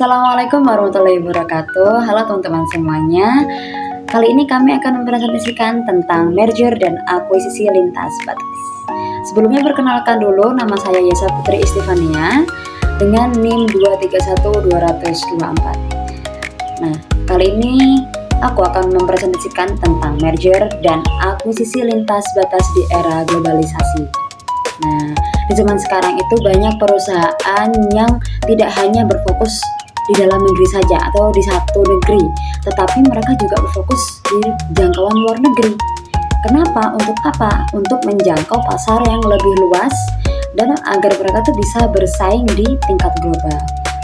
Assalamualaikum warahmatullahi wabarakatuh. Halo teman-teman semuanya. Kali ini kami akan mempresentasikan tentang merger dan akuisisi lintas batas. Sebelumnya perkenalkan dulu, nama saya Yesa Putri Istifania dengan NIM 231224. Nah, kali ini aku akan mempresentasikan tentang merger dan akuisisi lintas batas di era globalisasi. Nah, di zaman sekarang itu banyak perusahaan yang tidak hanya berfokus di dalam negeri saja atau di satu negeri, tetapi mereka juga berfokus di jangkauan luar negeri. Kenapa? Untuk apa? Untuk menjangkau pasar yang lebih luas dan agar mereka tuh bisa bersaing di tingkat global.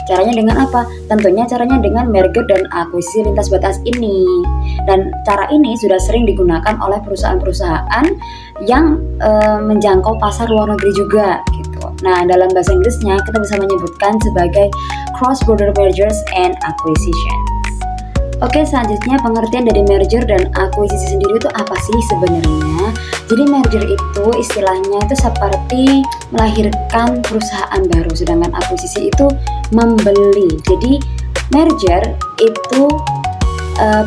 Caranya dengan apa? Tentunya caranya dengan merger dan akuisisi lintas batas ini. Dan cara ini sudah sering digunakan oleh perusahaan-perusahaan yang menjangkau pasar luar negeri juga gitu. Nah, dalam bahasa Inggrisnya kita bisa menyebutkan sebagai cross-border mergers and acquisitions. Oke, selanjutnya pengertian dari merger dan akuisisi sendiri itu apa sih sebenarnya? Jadi merger itu istilahnya itu seperti melahirkan perusahaan baru, sedangkan akuisisi itu membeli. Jadi merger itu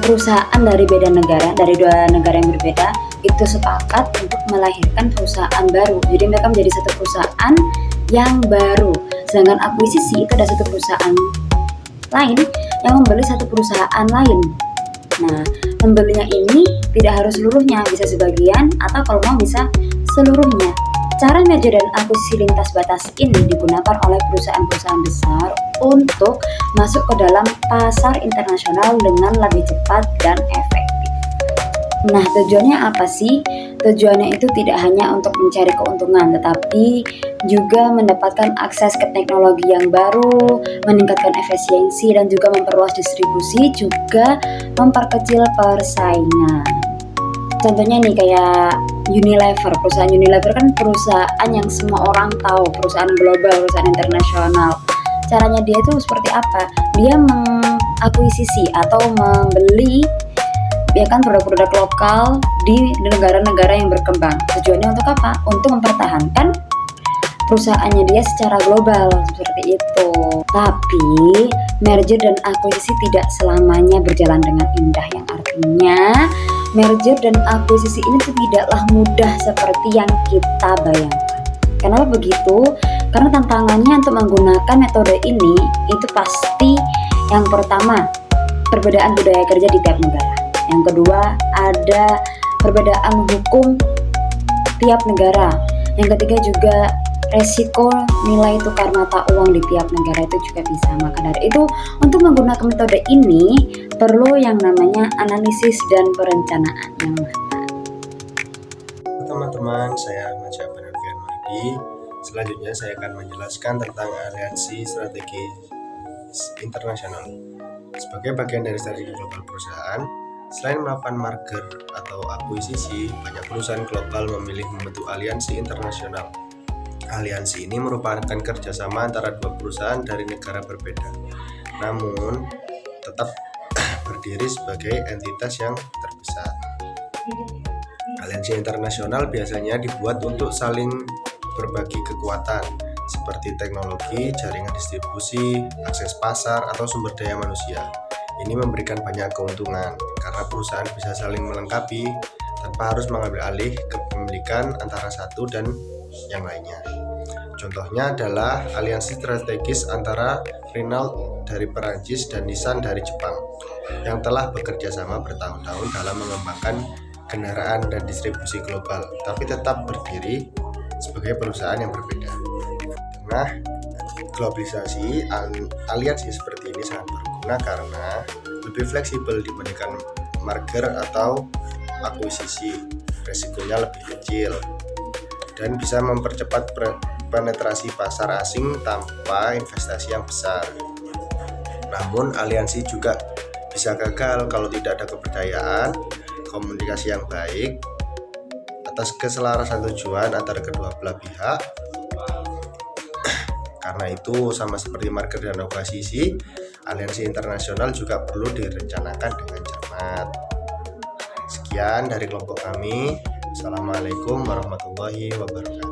perusahaan dari beda negara, dari dua negara yang berbeda itu sepakat untuk melahirkan perusahaan baru. Jadi mereka menjadi satu perusahaan yang baru. Sedangkan akuisisi itu ada satu perusahaan lain yang membeli satu perusahaan lain. Nah, membelinya ini tidak harus seluruhnya, bisa sebagian atau kalau mau bisa seluruhnya. Cara merger dan akuisisi lintas batas ini digunakan oleh perusahaan-perusahaan besar untuk masuk ke dalam pasar internasional dengan lebih cepat dan efektif. Nah, tujuannya apa sih? Tujuannya itu tidak hanya untuk mencari keuntungan, tetapi juga mendapatkan akses ke teknologi yang baru, meningkatkan efisiensi dan juga memperluas distribusi, juga memperkecil persaingan. Contohnya nih kayak Unilever. Perusahaan Unilever kan perusahaan yang semua orang tahu, perusahaan global, perusahaan internasional. Caranya dia itu seperti apa? Dia mengakuisisi atau membeli ya kan produk-produk lokal di negara-negara yang berkembang. Tujuannya untuk apa? Untuk mempertahankan perusahaannya dia secara global seperti itu. Tapi merger dan akuisisi tidak selamanya berjalan dengan indah, yang artinya merger dan akuisisi ini tidaklah mudah seperti yang kita bayangkan. Kenapa begitu? Karena tantangannya untuk menggunakan metode ini itu pasti yang pertama, perbedaan budaya kerja di tiap negara. Yang kedua, ada perbedaan hukum tiap negara. Yang ketiga juga resiko nilai tukar mata uang di tiap negara itu juga bisa. Maka dari itu, untuk menggunakan metode ini perlu yang namanya analisis dan perencanaan yang matang. Teman-teman, saya Maja Benavian Mahdi. Selanjutnya saya akan menjelaskan tentang aliansi strategi internasional. Sebagai bagian dari strategi global perusahaan, selain melakukan merger atau akuisisi, banyak perusahaan global memilih membentuk aliansi internasional. Aliansi ini merupakan kerjasama antara dua perusahaan dari negara berbeda, namun tetap berdiri sebagai entitas yang terpisah. Aliansi internasional biasanya dibuat untuk saling berbagi kekuatan, seperti teknologi, jaringan distribusi, akses pasar, atau sumber daya manusia. Ini memberikan banyak keuntungan karena perusahaan bisa saling melengkapi tanpa harus mengambil alih kepemilikan antara satu dan yang lainnya. Contohnya adalah aliansi strategis antara Renault dari Perancis dan Nissan dari Jepang yang telah bekerja sama bertahun-tahun dalam mengembangkan kendaraan dan distribusi global, tapi tetap berdiri sebagai perusahaan yang berbeda. Nah, globalisasi, aliansi seperti ini sangat berguna karena lebih fleksibel dibandingkan merger atau akuisisi, resikonya lebih kecil dan bisa mempercepat penetrasi pasar asing tanpa investasi yang besar. Namun aliansi juga bisa gagal kalau tidak ada kepercayaan, komunikasi yang baik, atas keselarasan tujuan antara kedua belah pihak. Karena itu, sama seperti merger dan akuisisi, aliansi internasional juga perlu direncanakan dengan cermat. Sekian dari kelompok kami. Assalamualaikum warahmatullahi wabarakatuh.